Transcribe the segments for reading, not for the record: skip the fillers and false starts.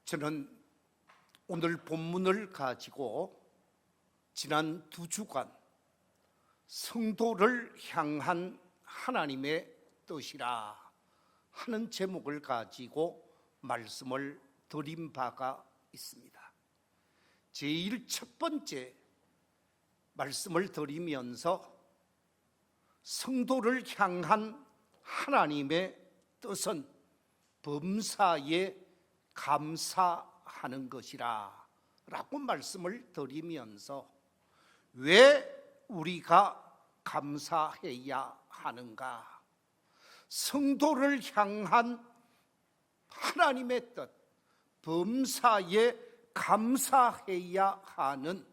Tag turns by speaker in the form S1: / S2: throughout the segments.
S1: 저는 오늘 본문을 가지고 지난 2주간 성도를 향한 하나님의 뜻이라 하는 제목을 가지고 말씀을 드린 바가 있습니다. 제일 첫 번째 말씀을 드리면서 성도를 향한 하나님의 뜻은 범사에 감사하는 것이라 라고 말씀을 드리면서 왜 우리가 감사해야 하는가? 성도를 향한 하나님의 뜻, 범사에 감사해야 하는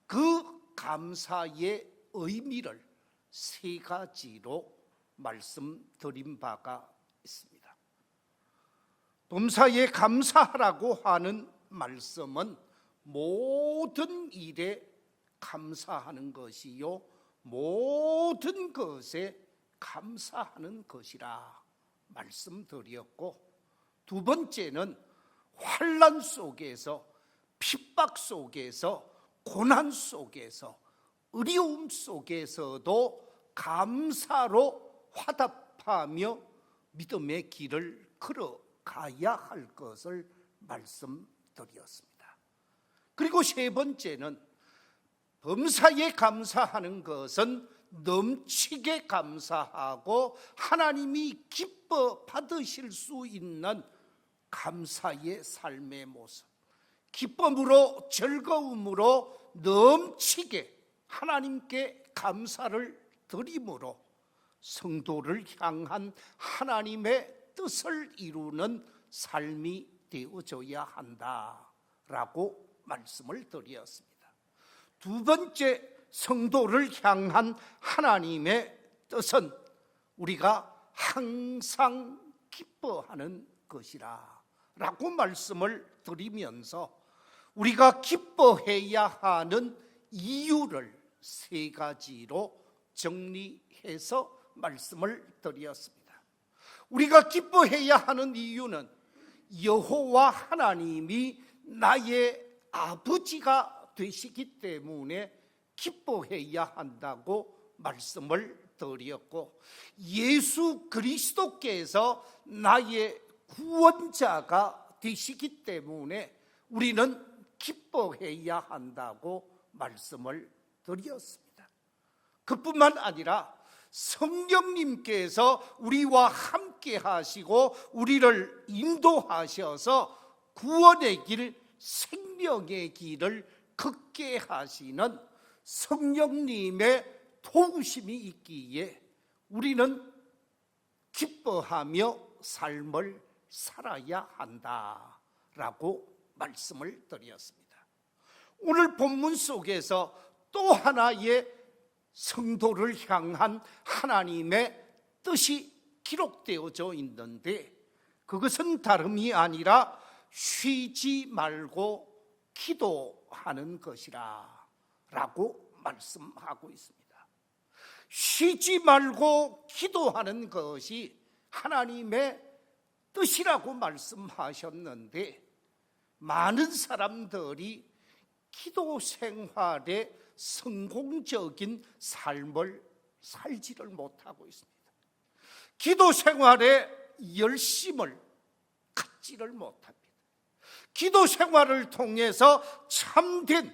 S1: 그 감사의 의미를 3가지로 말씀드린 바가 있습니다. 범사에 감사하라고 하는 말씀은 모든 일에 감사하는 것이요 모든 것에 감사하는 것이라 말씀드렸고, 2번째는 환난 속에서, 핍박 속에서, 고난 속에서, 어려움 속에서도 감사로 화답하며 믿음의 길을 걸어가야 할 것을 말씀드렸습니다. 그리고 3번째는 범사에 감사하는 것은 넘치게 감사하고 하나님이 기뻐 받으실 수 있는 감사의 삶의 모습, 기쁨으로 즐거움으로 넘치게 하나님께 감사를 드림으로 성도를 향한 하나님의 뜻을 이루는 삶이 되어져야 한다라고 말씀을 드렸습니다. 2번째 성도를 향한 하나님의 뜻은 우리가 항상 기뻐하는 것이라 라고 말씀을 드리면서 우리가 기뻐해야 하는 이유를 3가지로 정리해서 말씀을 드렸습니다. 우리가 기뻐해야 하는 이유는 여호와 하나님이 나의 아버지가 되시기 때문에 기뻐해야 한다고 말씀을 드렸고, 예수 그리스도께서 나의 구원자가 되시기 때문에 우리는 기뻐해야 한다고 말씀을 드렸습니다. 그뿐만 아니라 성령님께서 우리와 함께 하시고 우리를 인도하셔서 구원의 길, 생명의 길을 걷게 하시는 성령님의 도우심이 있기에 우리는 기뻐하며 삶을 살아야 한다라고 말씀을 드렸습니다. 오늘 본문 속에서 또 하나의 성도를 향한 하나님의 뜻이 기록되어져 있는데, 그것은 다름이 아니라 쉬지 말고 기도하는 것이라 라고 말씀하고 있습니다. 쉬지 말고 기도하는 것이 하나님의 뜻이라고 말씀하셨는데, 많은 사람들이 기도 생활에 성공적인 삶을 살지를 못하고 있습니다. 기도 생활에 열심을 갖지를 못합니다. 기도 생활을 통해서 참된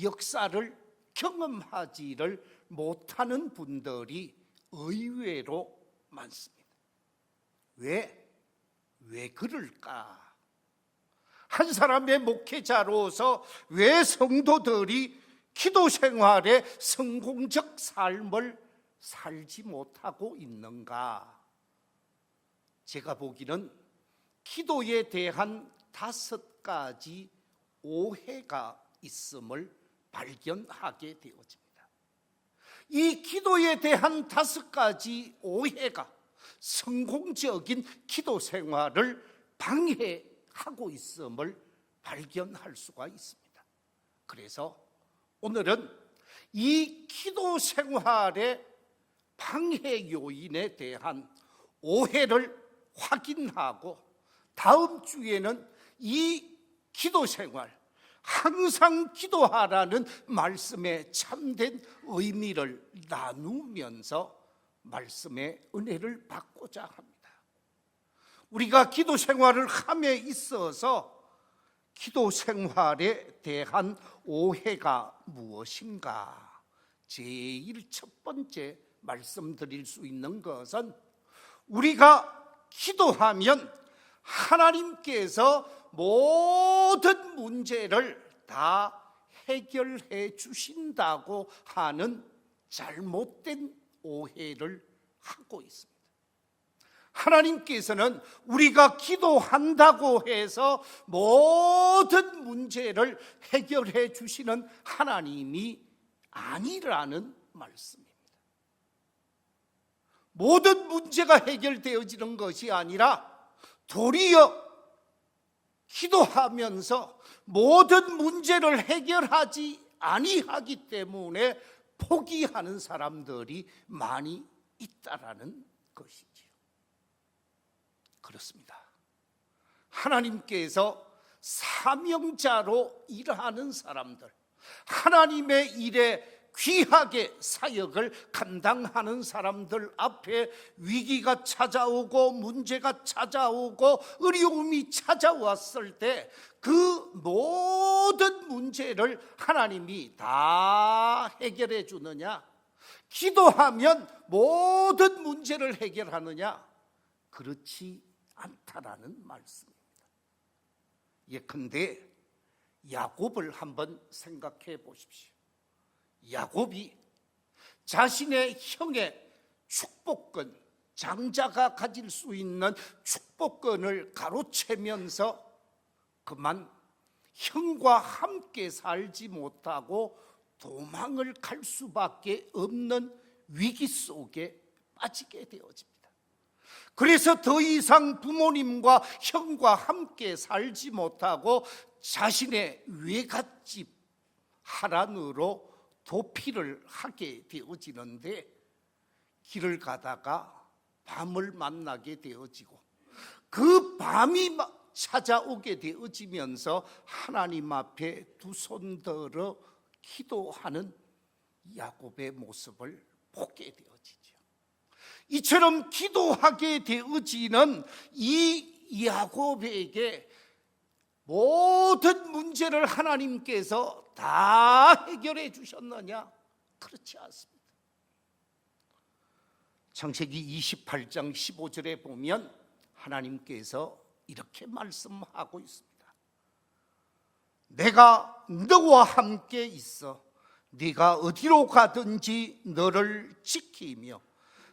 S1: 역사를 경험하지를 못하는 분들이 의외로 많습니다. 왜 그럴까? 한 사람의 목회자로서 왜 성도들이 기도 생활에 성공적 삶을 살지 못하고 있는가? 제가 보기는 기도에 대한 5가지 오해가 있음을 발견하게 되어집니다. 이 기도에 대한 5가지 오해가 성공적인 기도 생활을 방해하고 있음을 발견할 수가 있습니다. 그래서 오늘은 이 기도 생활의 방해 요인에 대한 오해를 확인하고, 다음 주에는 이 기도 생활, 항상 기도하라는 말씀의 참된 의미를 나누면서 말씀의 은혜를 받고자 합니다. 우리가 기도 생활을 함에 있어서 기도 생활에 대한 오해가 무엇인가? 제일 첫 번째 말씀드릴 수 있는 것은 우리가 기도하면 하나님께서 모든 문제를 다 해결해 주신다고 하는 잘못된 오해를 하고 있습니다. 하나님께서는 우리가 기도한다고 해서 모든 문제를 해결해 주시는 하나님이 아니라는 말씀입니다. 모든 문제가 해결되어지는 것이 아니라 도리어 기도하면서 모든 문제를 해결하지 아니하기 때문에 포기하는 사람들이 많이 있다라는 것이지요. 그렇습니다. 하나님께서 사명자로 일하는 사람들, 하나님의 일에 귀하게 사역을 감당하는 사람들 앞에 위기가 찾아오고 문제가 찾아오고 어려움이 찾아왔을 때 그 모든 문제를 하나님이 다 해결해 주느냐? 기도하면 모든 문제를 해결하느냐? 그렇지 않다라는 말씀입니다. 예컨대 야곱을 한번 생각해 보십시오. 야곱이 자신의 형의 축복권, 장자가 가질 수 있는 축복권을 가로채면서 그만 형과 함께 살지 못하고 도망을 갈 수밖에 없는 위기 속에 빠지게 되어집니다. 그래서 더 이상 부모님과 형과 함께 살지 못하고 자신의 외갓집 하란으로 도피를 하게 되어지는데 길을 가다가 밤을 만나게 되어지고 그 밤이 찾아오게 되어지면서 하나님 앞에 두 손 들어 기도하는 야곱의 모습을 보게 되어지죠. 이처럼 기도하게 되어지는 이 야곱에게 모든 문제를 하나님께서 다 해결해 주셨느냐? 그렇지 않습니다. 창세기 28장 15절에 보면 하나님께서 이렇게 말씀하고 있습니다. 내가 너와 함께 있어 네가 어디로 가든지 너를 지키며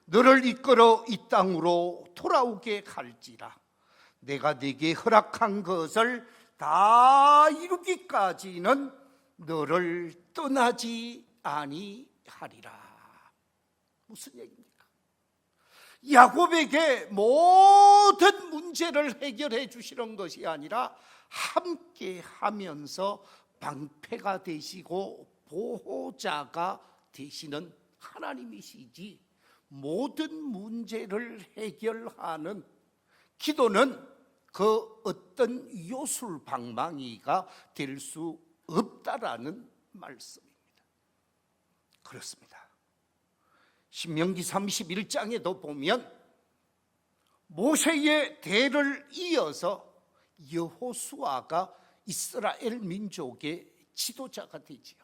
S1: 너를 이끌어 이 땅으로 돌아오게 할지라. 내가 네게 허락한 것을 다 이루기까지는 너를 떠나지 아니하리라. 무슨 얘기입니까? 야곱에게 모든 문제를 해결해 주시는 것이 아니라 함께 하면서 방패가 되시고 보호자가 되시는 하나님이시지, 모든 문제를 해결하는 기도는 그 어떤 요술방망이가 될 수 없다라는 말씀입니다. 그렇습니다. 신명기 31장에도 보면 모세의 대를 이어서 여호수아가 이스라엘 민족의 지도자가 되지요.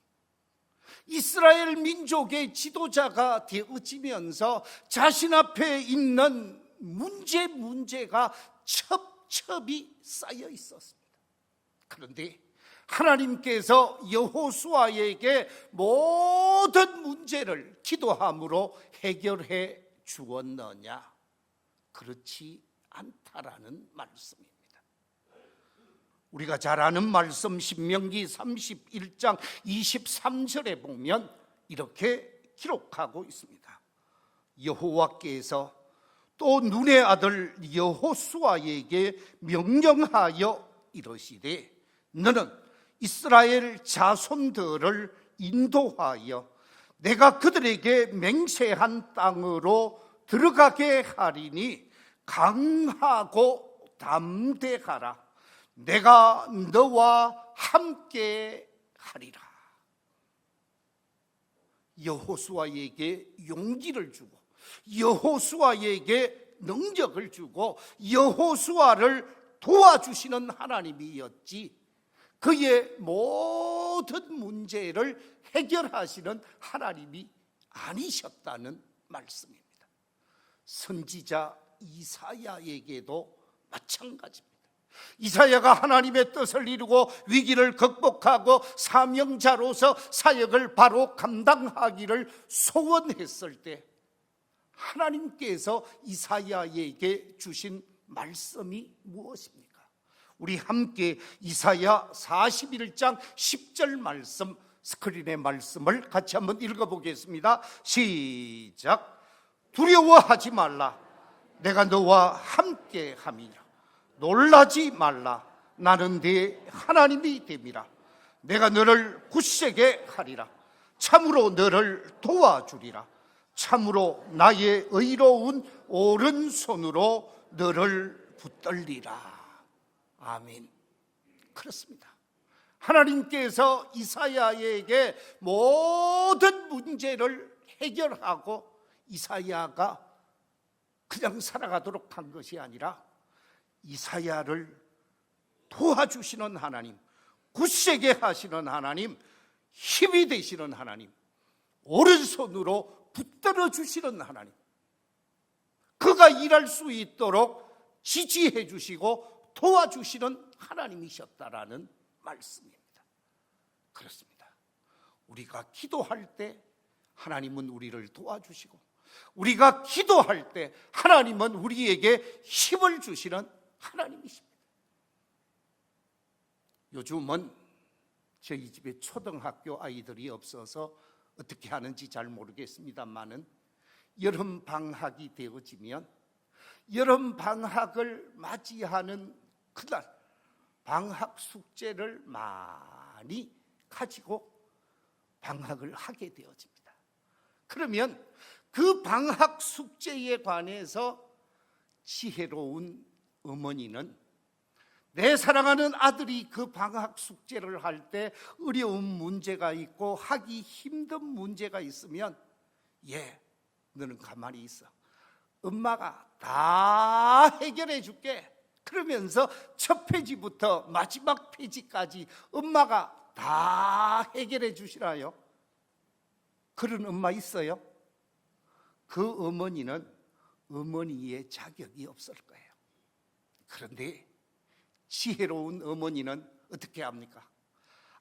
S1: 이스라엘 민족의 지도자가 되어지면서 자신 앞에 있는 문제가 첩첩이 쌓여 있었습니다. 그런데 하나님께서 여호수아에게 모든 문제를 기도함으로 해결해 주었느냐? 그렇지 않다라는 말씀입니다. 우리가 잘 아는 말씀 신명기 31장 23절에 보면 이렇게 기록하고 있습니다. 여호와께서 또 눈의 아들 여호수아에게 명령하여 이르시되 너는 이스라엘 자손들을 인도하여 내가 그들에게 맹세한 땅으로 들어가게 하리니 강하고 담대하라. 내가 너와 함께 하리라. 여호수아에게 용기를 주고 여호수아에게 능력을 주고 여호수아를 도와주시는 하나님이었지, 그의 모든 문제를 해결하시는 하나님이 아니셨다는 말씀입니다. 선지자 이사야에게도 마찬가지입니다. 이사야가 하나님의 뜻을 이루고 위기를 극복하고 사명자로서 사역을 바로 감당하기를 소원했을 때 하나님께서 이사야에게 주신 말씀이 무엇입니까? 우리 함께 이사야 41장 10절 말씀, 스크린의 말씀을 같이 한번 읽어보겠습니다. 시작. 두려워하지 말라. 내가 너와 함께 함이라. 놀라지 말라. 나는 네 하나님이 됨이라. 내가 너를 굳세게 하리라. 참으로 너를 도와주리라. 참으로 나의 의로운 오른손으로 너를 붙들리라. 아멘. 그렇습니다. 하나님께서 이사야에게 모든 문제를 해결하고 이사야가 그냥 살아가도록 한 것이 아니라 이사야를 도와주시는 하나님, 굳세게 하시는 하나님, 힘이 되시는 하나님, 오른손으로 붙들어 주시는 하나님, 그가 일할 수 있도록 지지해 주시고 도와주시는 하나님이셨다라는 말씀입니다. 그렇습니다. 우리가 기도할 때 하나님은 우리를 도와주시고 우리가 기도할 때 하나님은 우리에게 힘을 주시는 하나님이십니다. 요즘은 저희 집에 초등학교 아이들이 없어서 어떻게 하는지 잘 모르겠습니다만은 여름 방학이 되어지면 여름 방학을 맞이하는 그날 방학 숙제를 많이 가지고 방학을 하게 되어집니다. 그러면 그 방학 숙제에 관해서 지혜로운 어머니는 내 사랑하는 아들이 그 방학 숙제를 할 때 어려운 문제가 있고 하기 힘든 문제가 있으면 너는 가만히 있어. 엄마가 다 해결해 줄게. 그러면서 첫 페이지부터 마지막 페이지까지 엄마가 다 해결해 주시라요. 그런 엄마 있어요? 그 어머니는 어머니의 자격이 없을 거예요. 그런데 지혜로운 어머니는 어떻게 합니까?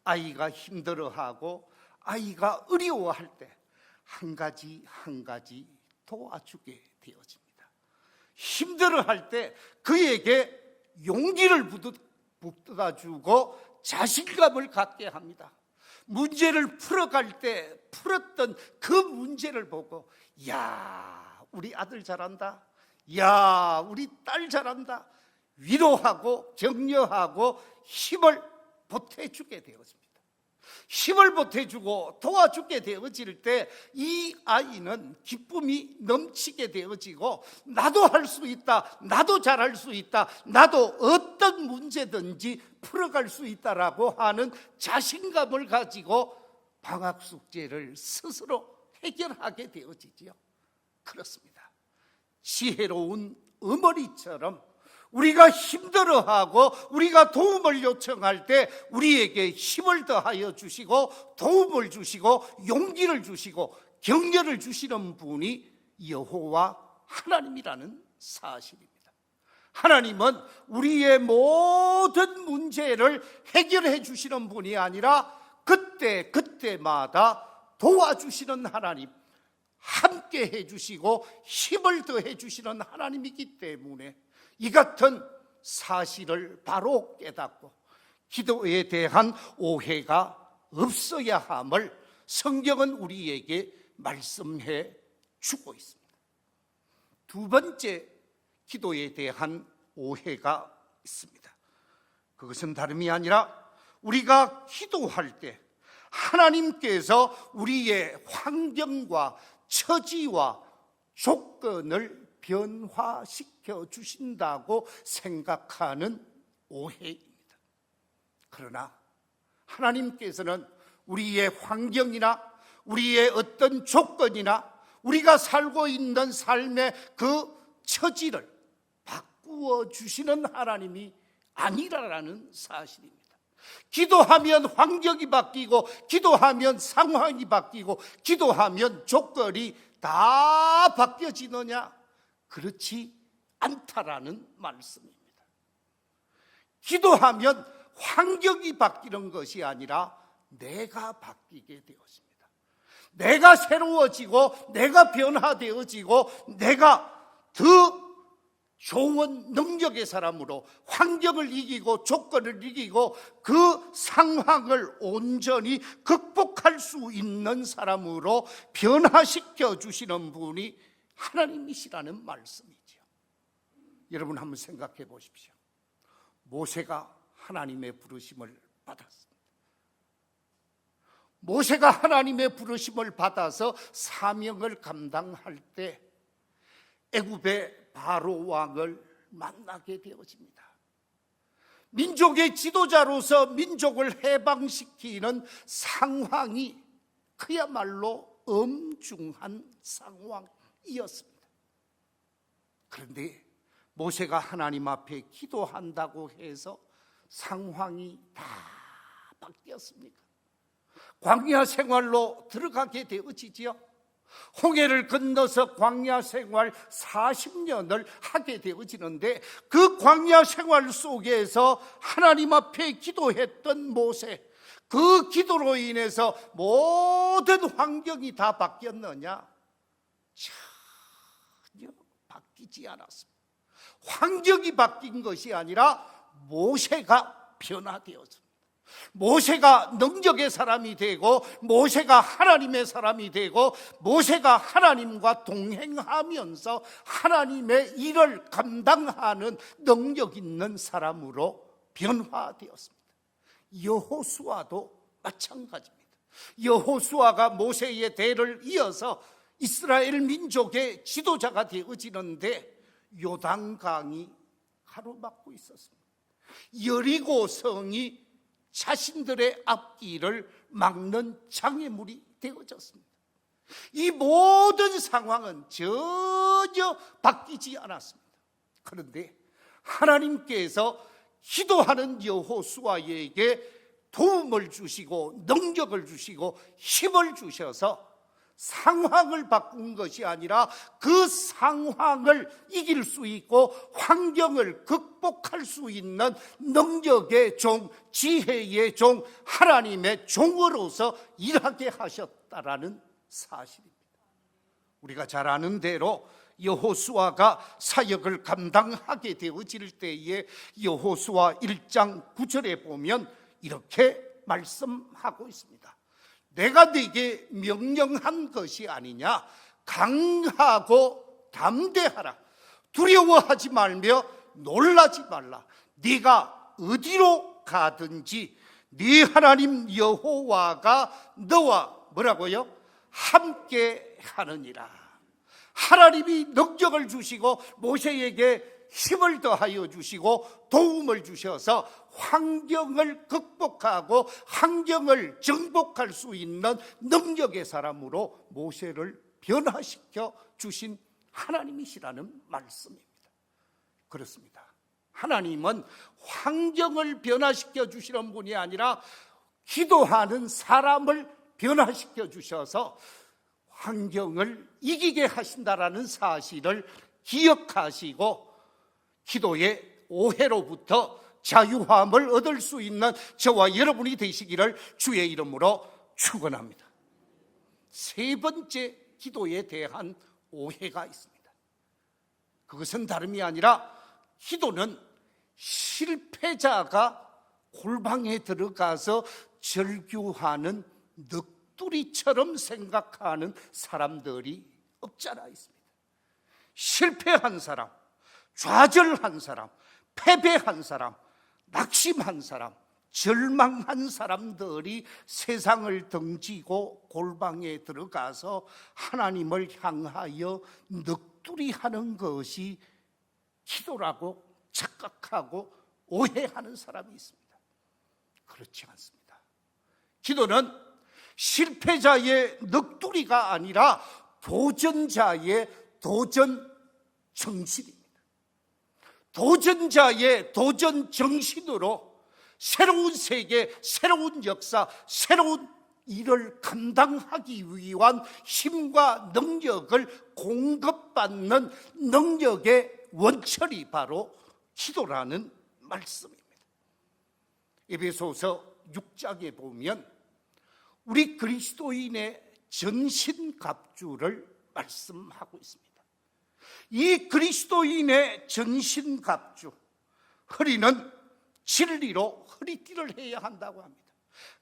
S1: 아이가 힘들어하고 아이가 어려워할 때 한 가지 한 가지 도와주게 되어집니다. 힘들어할 때 그에게 용기를 북돋아주고 자신감을 갖게 합니다. 문제를 풀어갈 때 풀었던 그 문제를 보고 야, 우리 아들 잘한다. 야, 우리 딸 잘한다. 위로하고 격려하고 힘을 보태주게 되어집니다. 힘을 보태주고 도와주게 되어질 때 이 아이는 기쁨이 넘치게 되어지고 나도 할 수 있다, 나도 잘할 수 있다, 나도 어떤 문제든지 풀어갈 수 있다라고 하는 자신감을 가지고 방학 숙제를 스스로 해결하게 되어지지요. 그렇습니다. 지혜로운 어머니처럼 우리가 힘들어하고 우리가 도움을 요청할 때 우리에게 힘을 더하여 주시고 도움을 주시고 용기를 주시고 격려를 주시는 분이 여호와 하나님이라는 사실입니다. 하나님은 우리의 모든 문제를 해결해 주시는 분이 아니라 그때마다 도와주시는 하나님, 함께 해주시고 힘을 더해 주시는 하나님이기 때문에 이 같은 사실을 바로 깨닫고 기도에 대한 오해가 없어야 함을 성경은 우리에게 말씀해 주고 있습니다. 두 번째 기도에 대한 오해가 있습니다. 그것은 다름이 아니라 우리가 기도할 때 하나님께서 우리의 환경과 처지와 조건을 변화시켜 주신다고 생각하는 오해입니다. 그러나 하나님께서는 우리의 환경이나 우리의 어떤 조건이나 우리가 살고 있는 삶의 그 처지를 바꾸어 주시는 하나님이 아니라는 사실입니다. 기도하면 환경이 바뀌고, 기도하면 상황이 바뀌고, 기도하면 조건이 다 바뀌어지느냐? 그렇지 않다라는 말씀입니다. 기도하면 환경이 바뀌는 것이 아니라 내가 바뀌게 되었습니다. 내가 새로워지고, 내가 변화되어지고, 내가 더 좋은 능력의 사람으로 환경을 이기고 조건을 이기고 그 상황을 온전히 극복할 수 있는 사람으로 변화시켜 주시는 분이 하나님이시라는 말씀이죠. 여러분 한번 생각해 보십시오. 모세가 하나님의 부르심을 받았습니다. 모세가 하나님의 부르심을 받아서 사명을 감당할 때 애굽의 바로 왕을 만나게 되어집니다. 민족의 지도자로서 민족을 해방시키는 상황이 그야말로 엄중한 상황이었습니다. 그런데 모세가 하나님 앞에 기도한다고 해서 상황이 다 바뀌었습니까? 광야 생활로 들어가게 되어지지요. 홍해를 건너서 광야 생활 40년을 하게 되어지는데 그 광야 생활 속에서 하나님 앞에 기도했던 모세, 그 기도로 인해서 모든 환경이 다 바뀌었느냐? 전혀 바뀌지 않았습니다. 환경이 바뀐 것이 아니라 모세가 변화되었습니다. 모세가 능력의 사람이 되고, 모세가 하나님의 사람이 되고, 모세가 하나님과 동행하면서 하나님의 일을 감당하는 능력 있는 사람으로 변화되었습니다. 여호수아도 마찬가지입니다. 여호수아가 모세의 대를 이어서 이스라엘 민족의 지도자가 되어지는데 요단강이 가로막고 있었습니다. 여리고 성이 자신들의 앞길을 막는 장애물이 되어졌습니다. 이 모든 상황은 전혀 바뀌지 않았습니다. 그런데 하나님께서 기도하는 여호수아에게 도움을 주시고 능력을 주시고 힘을 주셔서 상황을 바꾼 것이 아니라 그 상황을 이길 수 있고 환경을 극복할 수 있는 능력의 종, 지혜의 종, 하나님의 종으로서 일하게 하셨다라는 사실입니다. 우리가 잘 아는 대로 여호수아가 사역을 감당하게 되어질 때에 여호수아 1장 9절에 보면 이렇게 말씀하고 있습니다. 내가 네게 명령한 것이 아니냐? 강하고 담대하라. 두려워하지 말며 놀라지 말라. 네가 어디로 가든지 네 하나님 여호와가 너와 뭐라고요? 함께 하느니라. 하나님이 능력을 주시고 모세에게 힘을 더하여 주시고 도움을 주셔서 환경을 극복하고 환경을 정복할 수 있는 능력의 사람으로 모세를 변화시켜 주신 하나님이시라는 말씀입니다. 그렇습니다. 하나님은 환경을 변화시켜 주시는 분이 아니라 기도하는 사람을 변화시켜 주셔서 환경을 이기게 하신다라는 사실을 기억하시고 기도의 오해로부터 자유함을 얻을 수 있는 저와 여러분이 되시기를 주의 이름으로 축원합니다. 세 번째 기도에 대한 오해가 있습니다. 그것은 다름이 아니라 기도는 실패자가 골방에 들어가서 절규하는 넋두리처럼 생각하는 사람들이 없잖아 있습니다. 실패한 사람, 좌절한 사람, 패배한 사람, 낙심한 사람, 절망한 사람들이 세상을 등지고 골방에 들어가서 하나님을 향하여 넋두리하는 것이 기도라고 착각하고 오해하는 사람이 있습니다. 그렇지 않습니다. 기도는 실패자의 넋두리가 아니라 도전자의 도전 정신입니다. 도전자의 도전 정신으로 새로운 세계, 새로운 역사, 새로운 일을 감당하기 위한 힘과 능력을 공급받는 능력의 원천이 바로 기도라는 말씀입니다. 에베소서 6장에 보면 우리 그리스도인의 전신갑주를 말씀하고 있습니다. 이 그리스도인의 전신갑주, 허리는 진리로 허리띠를 해야 한다고 합니다.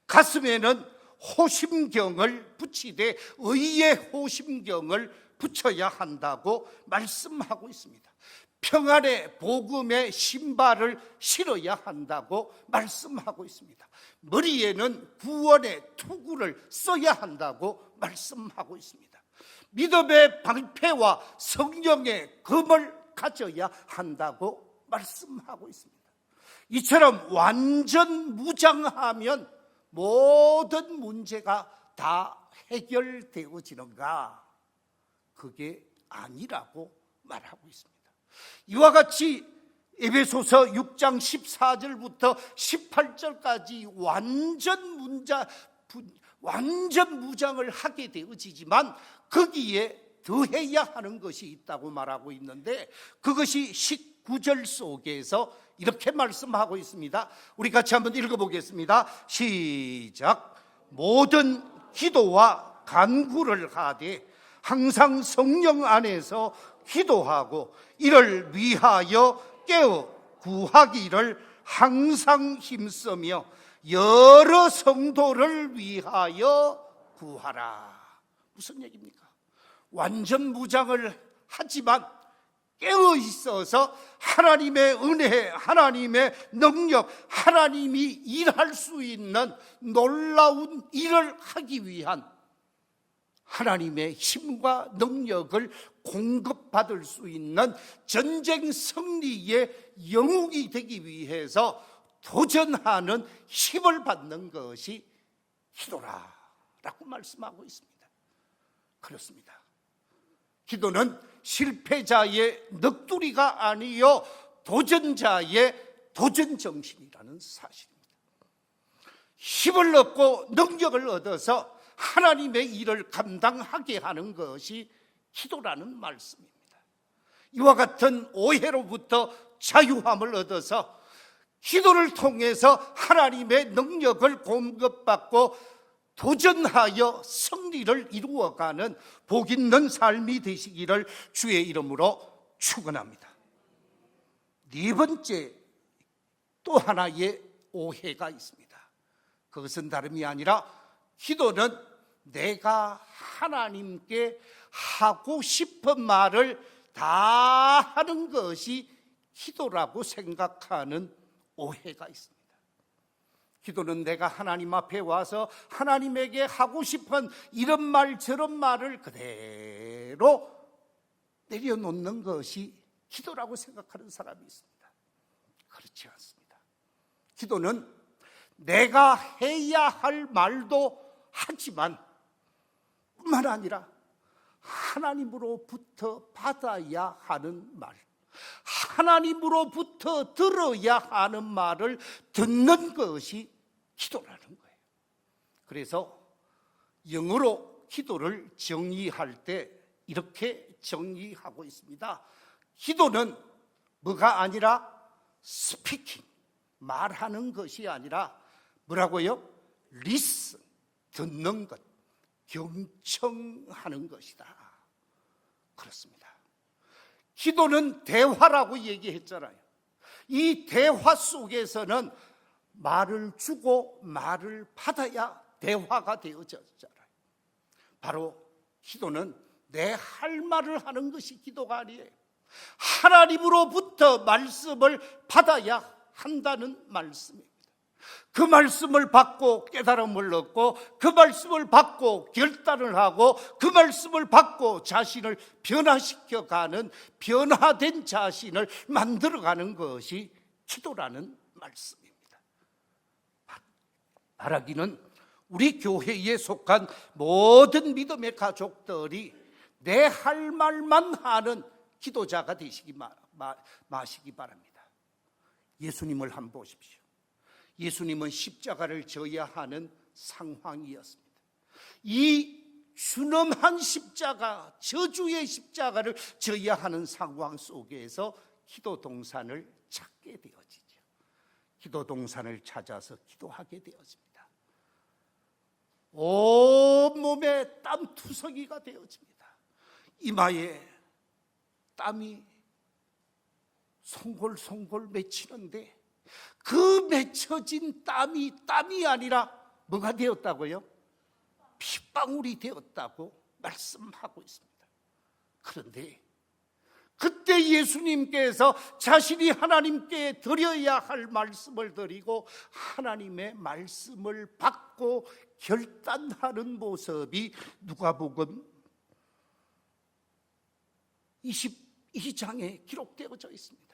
S1: 가슴에는 호심경을 붙이되 의의 호심경을 붙여야 한다고 말씀하고 있습니다. 평안의 복음의 신발을 신어야 한다고 말씀하고 있습니다. 머리에는 구원의 투구를 써야 한다고 말씀하고 있습니다. 믿음의 방패와 성령의 검을 가져야 한다고 말씀하고 있습니다. 이처럼 완전 무장하면 모든 문제가 다 해결되어지는가? 그게 아니라고 말하고 있습니다. 이와 같이 에베소서 6장 14절부터 18절까지 완전 무장을 하게 되어지지만 거기에 더해야 하는 것이 있다고 말하고 있는데, 그것이 19절 속에서 이렇게 말씀하고 있습니다. 우리 같이 한번 읽어보겠습니다. 시작. 모든 기도와 간구를 하되 항상 성령 안에서 기도하고 이를 위하여 깨어 구하기를 항상 힘쓰며 여러 성도를 위하여 구하라. 무슨 얘기입니까? 완전 무장을 하지만 깨어 있어서 하나님의 은혜, 하나님의 능력, 하나님이 일할 수 있는 놀라운 일을 하기 위한 하나님의 힘과 능력을 공급받을 수 있는 전쟁 승리의 영웅이 되기 위해서 도전하는 힘을 받는 것이 기도라라고 말씀하고 있습니다. 그렇습니다. 기도는 실패자의 넋두리가 아니요 도전자의 도전정신이라는 사실입니다. 힘을 얻고 능력을 얻어서 하나님의 일을 감당하게 하는 것이 기도라는 말씀입니다. 이와 같은 오해로부터 자유함을 얻어서 기도를 통해서 하나님의 능력을 공급받고 도전하여 승리를 이루어가는 복 있는 삶이 되시기를 주의 이름으로 축원합니다. 네 번째, 또 하나의 오해가 있습니다. 그것은 다름이 아니라 기도는 내가 하나님께 하고 싶은 말을 다 하는 것이 기도라고 생각하는 오해가 있습니다. 기도는 내가 하나님 앞에 와서 하나님에게 하고 싶은 이런 말 저런 말을 그대로 내려놓는 것이 기도라고 생각하는 사람이 있습니다. 그렇지 않습니다. 기도는 내가 해야 할 말도 하지만 뿐만 아니라 하나님으로부터 받아야 하는 말, 하나님으로부터 들어야 하는 말을 듣는 것이 기도라는 거예요. 그래서 영어로 기도를 정의할 때 이렇게 정의하고 있습니다. 기도는 뭐가 아니라 스피킹, 말하는 것이 아니라 뭐라고요? listen, 듣는 것, 경청하는 것이다. 그렇습니다. 기도는 대화라고 얘기했잖아요. 이 대화 속에서는 말을 주고 말을 받아야 대화가 되어졌잖아요. 바로 기도는 내 할 말을 하는 것이 기도가 아니에요. 하나님으로부터 말씀을 받아야 한다는 말씀입니다. 그 말씀을 받고 깨달음을 얻고 그 말씀을 받고 결단을 하고 그 말씀을 받고 자신을 변화시켜가는 변화된 자신을 만들어가는 것이 기도라는 말씀입니다. 바라기는 우리 교회에 속한 모든 믿음의 가족들이 내 할 말만 하는 기도자가 되시기 마시기 바랍니다. 예수님을 한번 보십시오. 예수님은 십자가를 져야 하는 상황이었습니다. 이 준엄한 십자가, 저주의 십자가를 져야 하는 상황 속에서 기도 동산을 찾게 되어지죠. 기도 동산을 찾아서 기도하게 되어집니다. 온몸에 땀투성이가 되어집니다. 이마에 땀이 송골송골 맺히는데 그 맺혀진 땀이 아니라 뭐가 되었다고요? 핏방울이 되었다고 말씀하고 있습니다. 그런데 그때 예수님께서 자신이 하나님께 드려야 할 말씀을 드리고 하나님의 말씀을 받고 결단하는 모습이 누가복음 22장에 기록되어져 있습니다.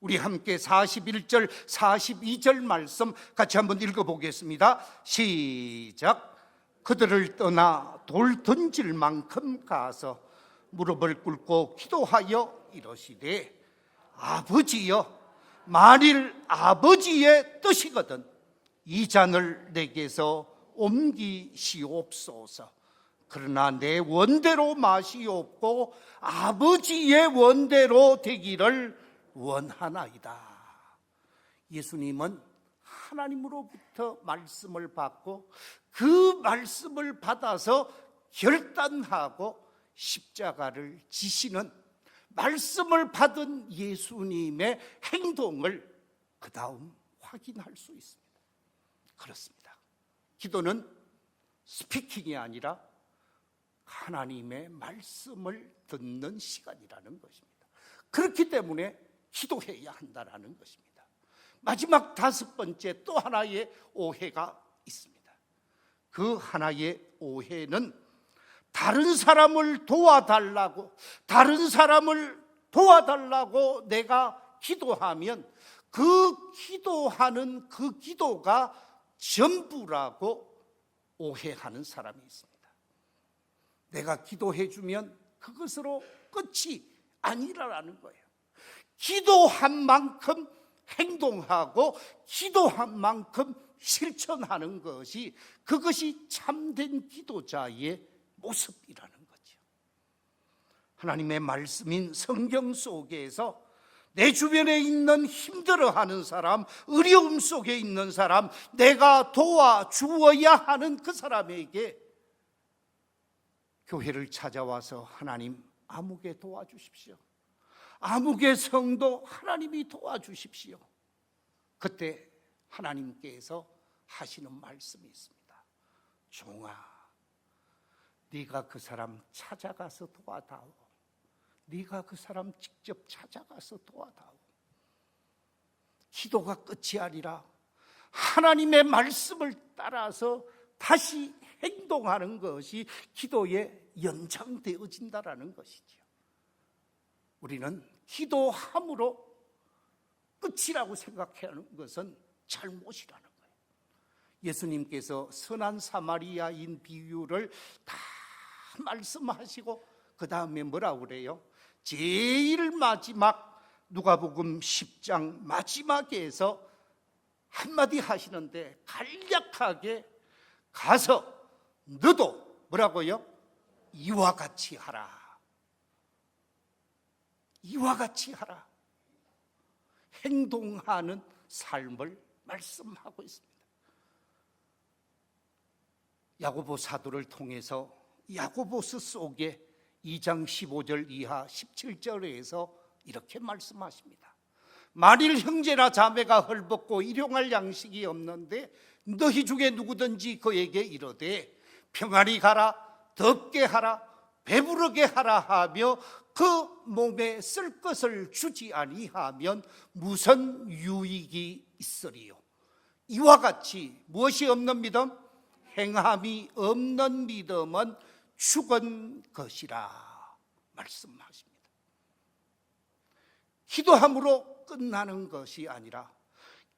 S1: 우리 함께 41절 42절 말씀 같이 한번 읽어보겠습니다. 시작. 그들을 떠나 돌 던질 만큼 가서 무릎을 꿇고 기도하여 이르시되 아버지여, 만일 아버지의 뜻이거든 이 잔을 내게서 옮기시옵소서. 그러나 내 원대로 마시옵고 아버지의 원대로 되기를 원하나이다. 예수님은 하나님으로부터 말씀을 받고 그 말씀을 받아서 결단하고 십자가를 지시는 말씀을 받은 예수님의 행동을 그 다음 확인할 수 있습니다. 그렇습니다. 기도는 스피킹이 아니라 하나님의 말씀을 듣는 시간이라는 것입니다. 그렇기 때문에 기도해야 한다는 것입니다. 마지막 5번째 또 하나의 오해가 있습니다. 그 하나의 오해는 다른 사람을 도와달라고 내가 기도하면 그 기도하는 그 기도가 전부라고 오해하는 사람이 있습니다. 내가 기도해 주면 그것으로 끝이 아니라는 거예요. 기도한 만큼 행동하고 기도한 만큼 실천하는 것이 그것이 참된 기도자의 모습이라는 거죠. 하나님의 말씀인 성경 속에서 내 주변에 있는 힘들어하는 사람, 어려움 속에 있는 사람, 내가 도와주어야 하는 그 사람에게 교회를 찾아와서 하나님 아무개 도와주십시오. 아무개 성도 하나님이 도와주십시오. 그때 하나님께서 하시는 말씀이 있습니다. 종아, 네가 그 사람 찾아가서 도와다오. 네가 그 사람 직접 찾아가서 도와다오. 기도가 끝이 아니라 하나님의 말씀을 따라서 다시 행동하는 것이 기도에 연장되어진다는 것이죠. 우리는 기도함으로 끝이라고 생각하는 것은 잘못이라는 거예요. 예수님께서 선한 사마리아인 비유를 다 말씀하시고 그 다음에 뭐라고 그래요? 제일 마지막 누가복음 10장 마지막에서 한마디 하시는데 간략하게 가서 너도 뭐라고요? 이와 같이 하라. 이와 같이 하라. 행동하는 삶을 말씀하고 있습니다. 야고보 사도를 통해서 야고보서 속에 2장 15절 이하 17절에서 이렇게 말씀하십니다. 만일 형제나 자매가 헐벗고 일용할 양식이 없는데 너희 중에 누구든지 그에게 이르되 평안히 가라, 덥게 하라, 배부르게 하라 하며 그 몸에 쓸 것을 주지 아니하면 무슨 유익이 있으리요? 이와 같이 무엇이 없는 믿음? 행함이 없는 믿음은 죽은 것이라 말씀하십니다. 기도함으로 끝나는 것이 아니라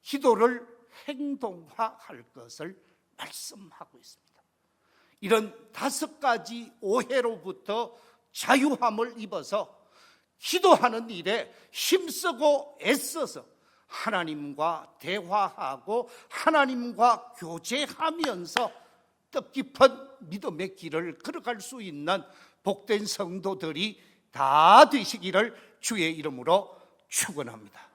S1: 기도를 행동화할 것을 말씀하고 있습니다. 이런 5가지 오해로부터 자유함을 입어서 기도하는 일에 힘쓰고 애써서 하나님과 대화하고 하나님과 교제하면서 뜻깊은 믿음의 길을 걸어갈 수 있는 복된 성도들이 다 되시기를 주의 이름으로 축원합니다.